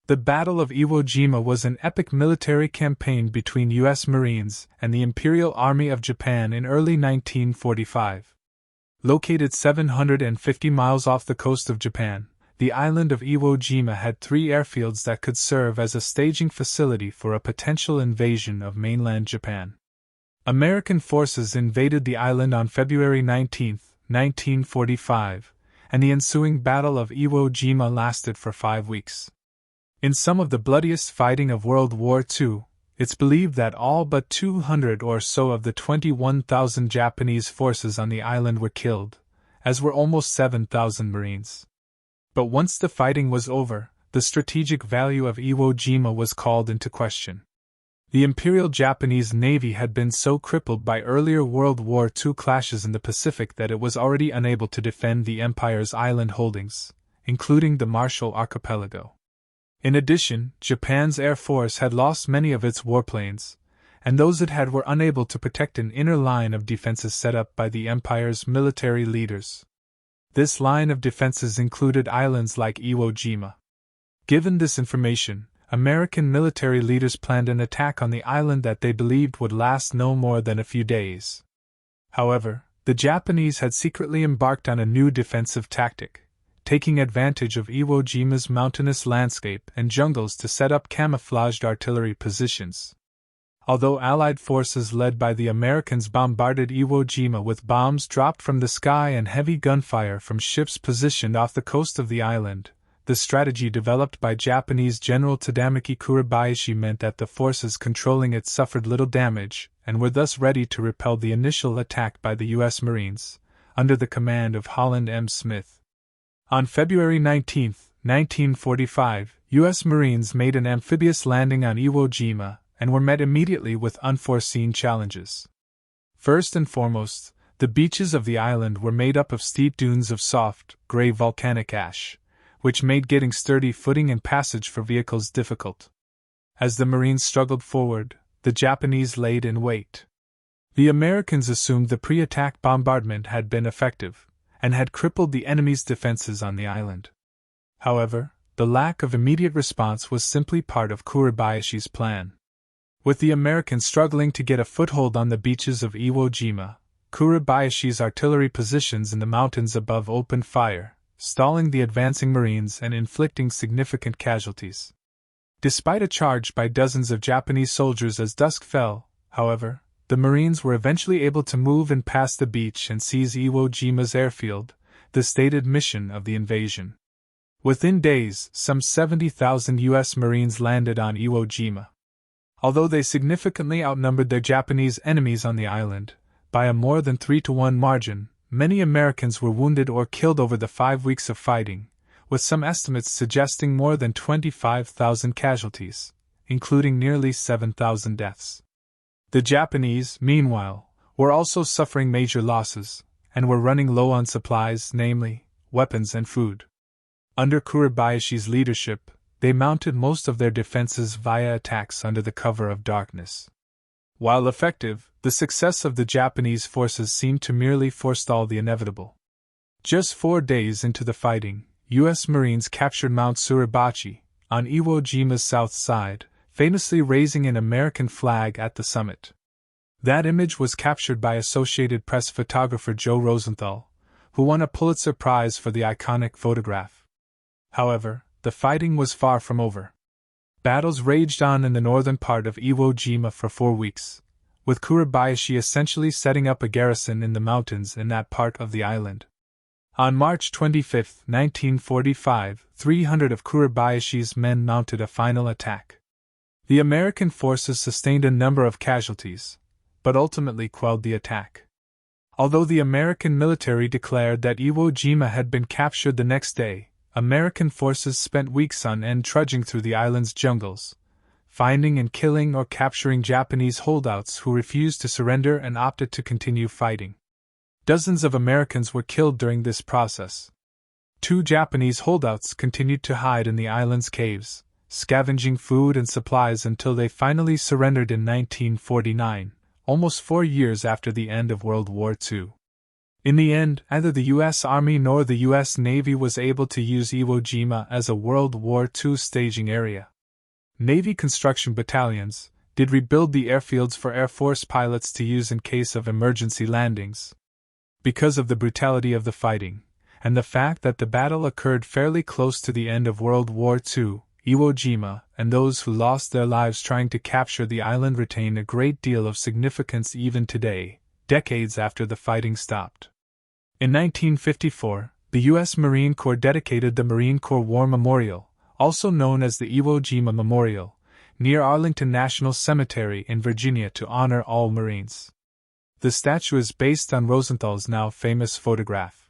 The Battle of Iwo Jima was an epic military campaign between U.S. Marines and the Imperial Army of Japan in early 1945. Located 750 miles off the coast of Japan, the island of Iwo Jima had 3 airfields that could serve as a staging facility for a potential invasion of mainland Japan. American forces invaded the island on February 19, 1945, and the ensuing Battle of Iwo Jima lasted for 5 weeks. In some of the bloodiest fighting of World War II, it's believed that all but 200 or so of the 21,000 Japanese forces on the island were killed, as were almost 7,000 Marines. But once the fighting was over, the strategic value of Iwo Jima was called into question. The Imperial Japanese Navy had been so crippled by earlier World War II clashes in the Pacific that it was already unable to defend the Empire's island holdings, including the Marshall Archipelago. In addition, Japan's Air Force had lost many of its warplanes, and those it had were unable to protect an inner line of defenses set up by the Empire's military leaders. This line of defenses included islands like Iwo Jima. Given this information, American military leaders planned an attack on the island that they believed would last no more than a few days. However, the Japanese had secretly embarked on a new defensive tactic, taking advantage of Iwo Jima's mountainous landscape and jungles to set up camouflaged artillery positions. Although Allied forces led by the Americans bombarded Iwo Jima with bombs dropped from the sky and heavy gunfire from ships positioned off the coast of the island, the strategy developed by Japanese General Tadamaki Kuribayashi meant that the forces controlling it suffered little damage and were thus ready to repel the initial attack by the U.S. Marines, under the command of Holland M. Smith. On February 19, 1945, U.S. Marines made an amphibious landing on Iwo Jima and were met immediately with unforeseen challenges. First and foremost, the beaches of the island were made up of steep dunes of soft, gray volcanic ash, which made getting sturdy footing and passage for vehicles difficult. As the Marines struggled forward, the Japanese laid in wait. The Americans assumed the pre-attack bombardment had been effective, and had crippled the enemy's defenses on the island. However, the lack of immediate response was simply part of Kuribayashi's plan. With the Americans struggling to get a foothold on the beaches of Iwo Jima, Kuribayashi's artillery positions in the mountains above opened fire, stalling the advancing Marines and inflicting significant casualties. Despite a charge by dozens of Japanese soldiers as dusk fell, however, the Marines were eventually able to move and pass the beach and seize Iwo Jima's airfield, the stated mission of the invasion. Within days, some 70,000 U.S. Marines landed on Iwo Jima. Although they significantly outnumbered their Japanese enemies on the island, by a more than 3-to-1 margin, many Americans were wounded or killed over the 5 weeks of fighting, with some estimates suggesting more than 25,000 casualties, including nearly 7,000 deaths. The Japanese, meanwhile, were also suffering major losses, and were running low on supplies, namely, weapons and food. Under Kuribayashi's leadership, they mounted most of their defenses via attacks under the cover of darkness. While effective, the success of the Japanese forces seemed to merely forestall the inevitable. Just 4 days into the fighting, U.S. Marines captured Mount Suribachi, on Iwo Jima's south side, famously raising an American flag at the summit. That image was captured by Associated Press photographer Joe Rosenthal, who won a Pulitzer Prize for the iconic photograph. However, the fighting was far from over. Battles raged on in the northern part of Iwo Jima for 4 weeks, with Kuribayashi essentially setting up a garrison in the mountains in that part of the island. On March 25, 1945, 300 of Kuribayashi's men mounted a final attack. The American forces sustained a number of casualties, but ultimately quelled the attack. Although the American military declared that Iwo Jima had been captured the next day, American forces spent weeks on end trudging through the island's jungles, finding and killing or capturing Japanese holdouts who refused to surrender and opted to continue fighting. Dozens of Americans were killed during this process. 2 Japanese holdouts continued to hide in the island's caves, scavenging food and supplies until they finally surrendered in 1949, almost 4 years after the end of World War II. In the end, neither the U.S. Army nor the U.S. Navy was able to use Iwo Jima as a World War II staging area. Navy construction battalions did rebuild the airfields for Air Force pilots to use in case of emergency landings. Because of the brutality of the fighting, and the fact that the battle occurred fairly close to the end of World War II, Iwo Jima and those who lost their lives trying to capture the island retain a great deal of significance even today, decades after the fighting stopped. In 1954, the U.S. Marine Corps dedicated the Marine Corps War Memorial, also known as the Iwo Jima Memorial, near Arlington National Cemetery in Virginia to honor all Marines. The statue is based on Rosenthal's now famous photograph.